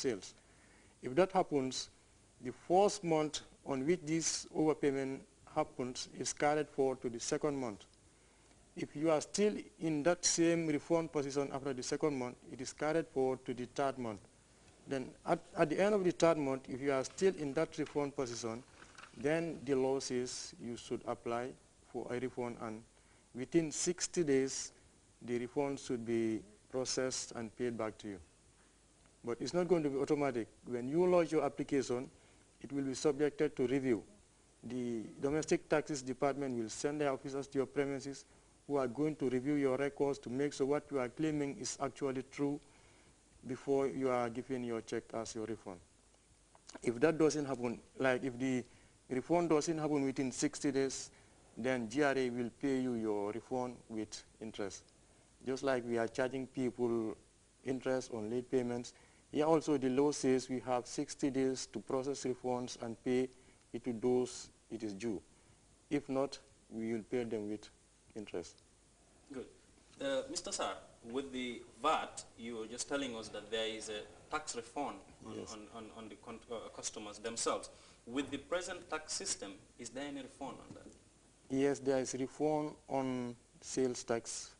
sales. If that happens, the first month on which this overpayment happens is carried forward to the second month. If you are still in that same refund position after the second month, it is carried forward to the third month. Then at the end of the third month, if you are still in that refund position, then the law says you should apply for a refund, and within 60 days, the refund should be processed and paid back to you. But it's not going to be automatic. When you lodge your application, it will be subjected to review. The Domestic Taxes Department will send their officers to your premises who are going to review your records to make sure what you are claiming is actually true before you are given your check as your refund. If that doesn't happen, like if the refund doesn't happen within 60 days, then GRA will pay you your refund with interest. Just like we are charging people interest on late payments, here also the law says we have 60 days to process refunds and pay it to those it is due. If not, we will pay them with interest. Good. Mr. Sir, with the VAT, you were just telling us that there is a tax refund on the customers themselves. With the present tax system, is there any refund on that? Yes, there is refund on sales tax,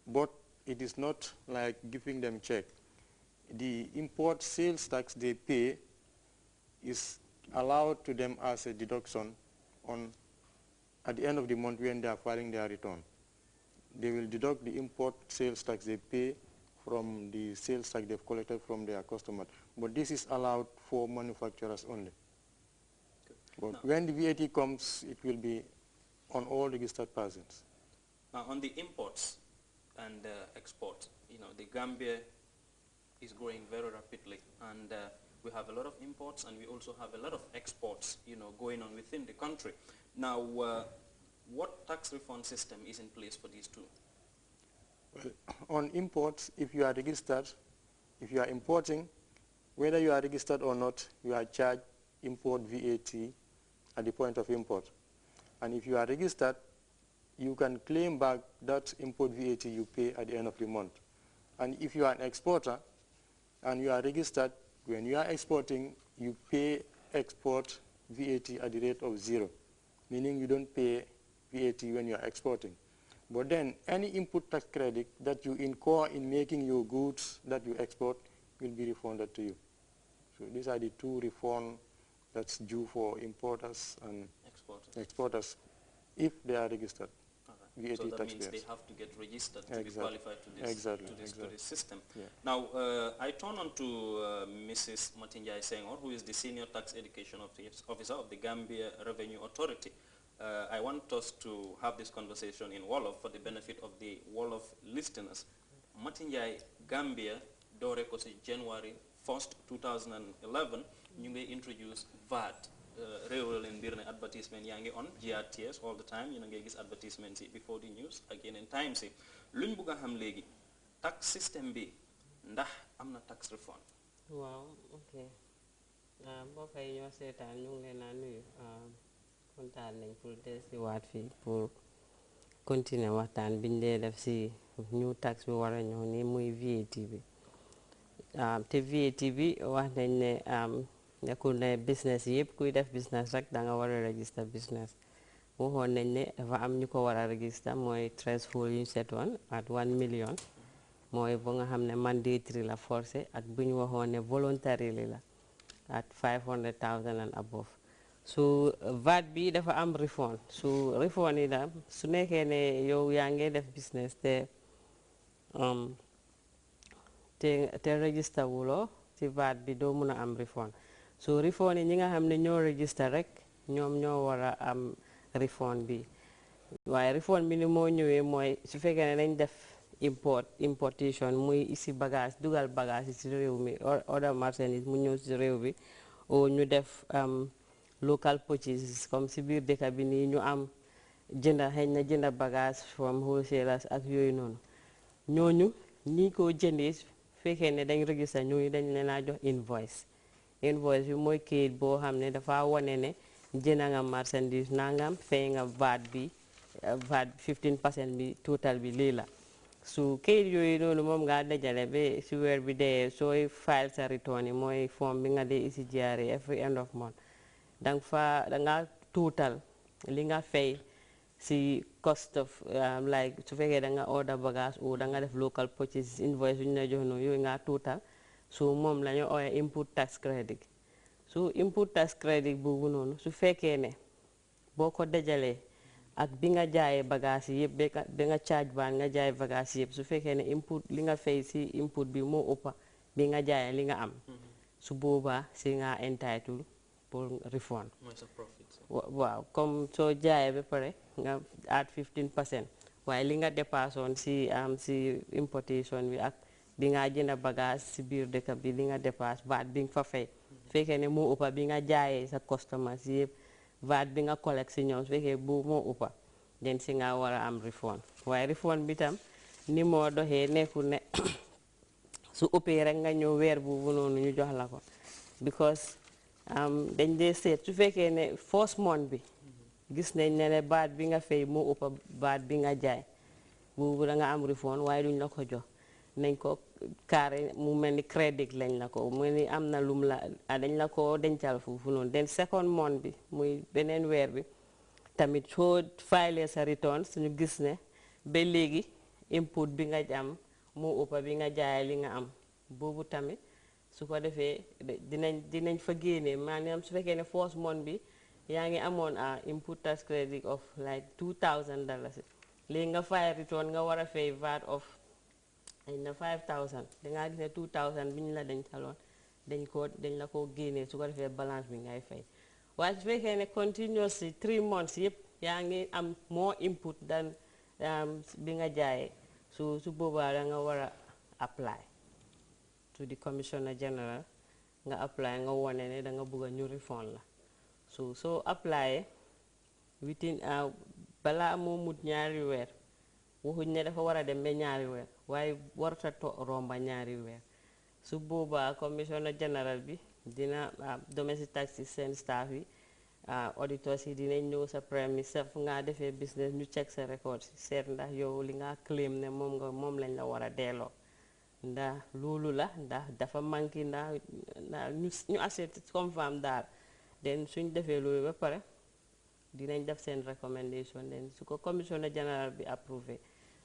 but it is not like giving them check. The import sales tax they pay is allowed to them as a deduction at the end of the month when they are filing their return. They will deduct the import sales tax they pay from the sales tax they've collected from their customers. But this is allowed for manufacturers only. But when the VAT comes, it will be on all registered persons. Now, on the imports and exports, you know, the Gambia is growing very rapidly, and we have a lot of imports, and we also have a lot of exports, you know, going on within the country. Now, what tax refund system is in place for these two? Well, on imports, if you are registered, if you are importing, whether you are registered or not, you are charged import VAT at the point of import. And if you are registered, you can claim back that import VAT you pay at the end of the month. And if you are an exporter and you are registered, when you are exporting, you pay export VAT at the rate of 0, meaning you don't pay VAT when you are exporting. But then any input tax credit that you incur in making your goods that you export will be refunded to you. So these are the two refunds that's due for importers and exporters if they are registered. VAT so that tax means payers. They have to get registered to be qualified to this, to this system. Yeah. Now, I turn on to Mrs. Matinjai Senghor, who is the Senior Tax Education Officer of the Gambia Revenue Authority. I want us to have this conversation in Wolof for the benefit of the Wolof listeners. Matinjai Gambia, Dore Kosi January 1st, 2011, you may introduce VAT. Real in Birne advertisement yangi on GRTS all the time, you know, gis advertisements before the news, again in time si. Luñ buga xam legi tax system bi ndax amna tax refund. Wow, okay. Mbokk yi ñoo seetaan ñu ngi leen a nuyu kontaan nañ pour des si waat fii pour continuer waxtaan biñ dee def si new tax bi war a ñëw ni muy VAT bi te VAT bi wax nañ ne nekkul ne business yëpp kuy def business rek da nga war a register business waxoon nañ ne dafa am ñu ko war a register mooy threshold yu ñu setoon at 1 million mooy ba nga xam ne mandatory la forcé ak bu ñu waxoon ne voluntary la at 500,000 and above. So VAT bi dafa am refund su refund yi la su nekkee ne yow yaa ngi def business te register wuloo ci VAT bi doo mun a am refund. So refund yi ñi nga xam ne ñoo register rek ñoom ñoo war a am refund bi waaye refund bi ni moo ñëwee mooy su fekkee ne dañ def importation muy isi bagage dugal bagage ci réew mi order marchandise mu ñëw ci réew bi o ñu def local purchases comme si biir dëkk bi nii ñu am jënda xëy na jënda bagage from wholesalers ak yooyu noonu ñooñu ñi ko jëndee fekkee ne dañ register ñooñu dañ leen a jox invoice bi mooy kayit boo xam ne dafa wane ne jënda nga marchandise nangam fay nga VAT bi VAT 15% bi total bi lii la su kayit yooyu noonu moom nga dajale ba si weer bi dee sooy file sa return yi mooy form bi nga dee isi GRA every end of month danga total li nga fay si cost of like su fekkee da nga order bagage ou da nga def local purchase invoice yu ñu la jox noonu yooyu nga total so moom la ñu ooyee input tax credit su input tax credit boobu noonu su fekkee ne boo ko dajalee ak bi nga jaayee bagage yi yëpp bi nga charge baan nga jaay bagage yëpp su fekkee ne input li nga fay si input bi moo ëppa bi nga jaayee li nga am su boobaa si nga entitled pour refund waaw comme soo jaayee ba pare nga add 15% waaye li nga dépassoon si importation bi ak bi nga jënd bagage si biir dëkk bi li nga dépasse VAT bi nga fa fay fekkee ne moo ëppa bi nga jaayee sa customers yëpp VAT bi nga collect si ñoom su fekkee bu moo ëppa den si nga war a am refund waaye refund bi tam ni moo doxee nekkul ne su ëppee rek nga ñëw weer boobu noonu ñu jox la ko because dañ dee seet su fekkee ne first month bi gis nañ ne baat bi nga fay moo ëppa baat bi nga jaay boobu da nga am refund waaye duñ la ko jox nañ ko carré mu mel ni crédit lañ la ko mu ni am na lum la dañ la ko dencal foofu noonu den second month bi muy beneen weer bi tamit soo file sa return suñu gis ne ba léegi input bi nga am moo ëppa bi nga jaay li nga am boobu tamit su ko defee dinañ fa génnee maanaam su fekkee ne first month bi yaa ngi amoon input tax credit of like $2,000 léegi nga file return nga war a fay VAT of ay na 5,000 dangaa gis ne 2,000 bi ñu la dencaloon dañ la ko génnee su ko defee balance bi ngay fay waaye su fekkee ne continuously 3 months yëpp yaa ngi am more input than bi nga jaayee su boobaa da nga war a apply to the Commissioner General nga apply nga wone ne da nga bëgg a ñu refund la soo apply within balaa moo mut ñaari weer waxuñ ne dafa war a dem ba ñaari weer waaye warta romba ñaari weer su boobaa Commissioner General bi dina domestic tax seen staff yi auditors yi dinañ ñëw sa premise fu nga defee business ñu check sa record seet ndax yow li nga claim ne moom lañ la war a delloo ndax loolu la ndax dafa manqué ndax ñu asset confirm daal den suñ defee loolu ba pare dinañ def seen recommendation den su ko Commissioner General bi approuvé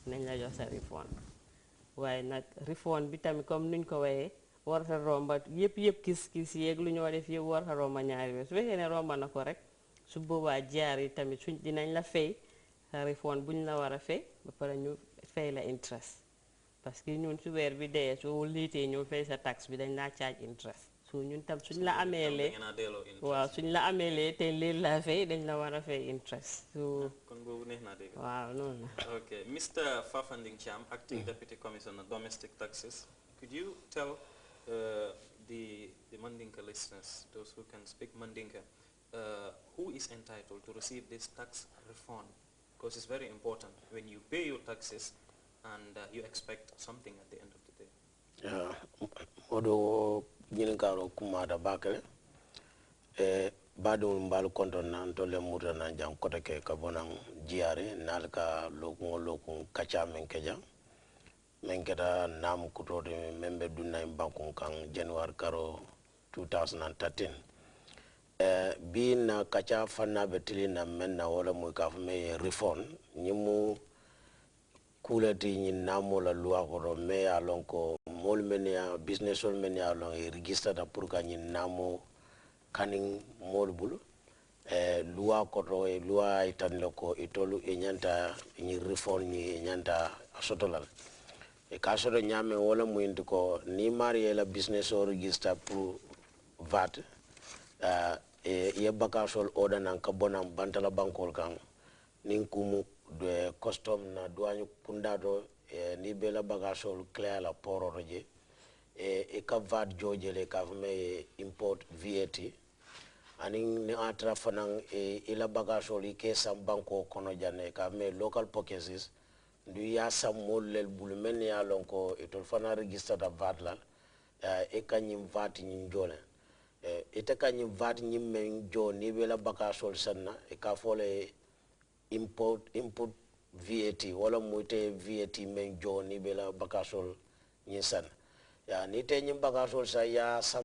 nañ la jox sa refund waaye nag refund bi tamit comme nuñ ko waxee warta romba yëpp kis yeeg lu ñoo def yëpp warta romba ñaari weer su fekkee ne romba na ko rek su boobaa jaar yi tamit suñ dinañ la fay sa refund buñ la war a fay ba pare ñu fay la interest parce que ñun su weer bi dee soo liitee ñu fay sa tax bi dañ laa charge interest so ñun tam suñ la ameelee waaw suñ la ameelee te leen la fay dañ la war a fay interest so kon boobu neex naa dégg waaw noonu la okay Mr. Fafanding Cham, Acting Deputy Commissioner Domestic Taxes, could you tell the Mandinka listeners, those who can speak Mandinka, who is entitled to receive this tax refund? Because it's very important when you pay your taxes and you expect something at the end of the day. Odo nyingaro kumada bakale badu mbalu konto na ntole muta na jang kote ke kabonang jiare nalka lokun kacha menkeja menketa nam kutode membe dunna bankun kan January karo 2013 bi na kacha fanna betili na menna wala mu ka me refund nyimu kulati nyi namo la loi ko me ya lonko mol menia business ol menia lon e register da pour ka nyi namo kaning mol bulu loi ko to e loi itan loko itolu e nyanta nyi refund nyi nyanta sotolal e ka soto nyame wala mu indi ko ni mari la business o register pour VAT ye bakasol order nan ka bonam bantala bankol kan nin kumu de custom na douane kunda do ni bela bagasol clear la poro roje e ka VAT jojele ka me import VAT ani ni atra fanan ila bagasol ke sam banko kono jane ka me local purchases du ya sam molel bulmen ya lonko e to fana register da VAT la e kanyim VAT nyin jole ite kanyim VAT nyim men jo ni bela bagasol sanna e ka fole input VAT wala muite VAT men joni bela bakasol nyisan ya ni te nyim bakasol sa ya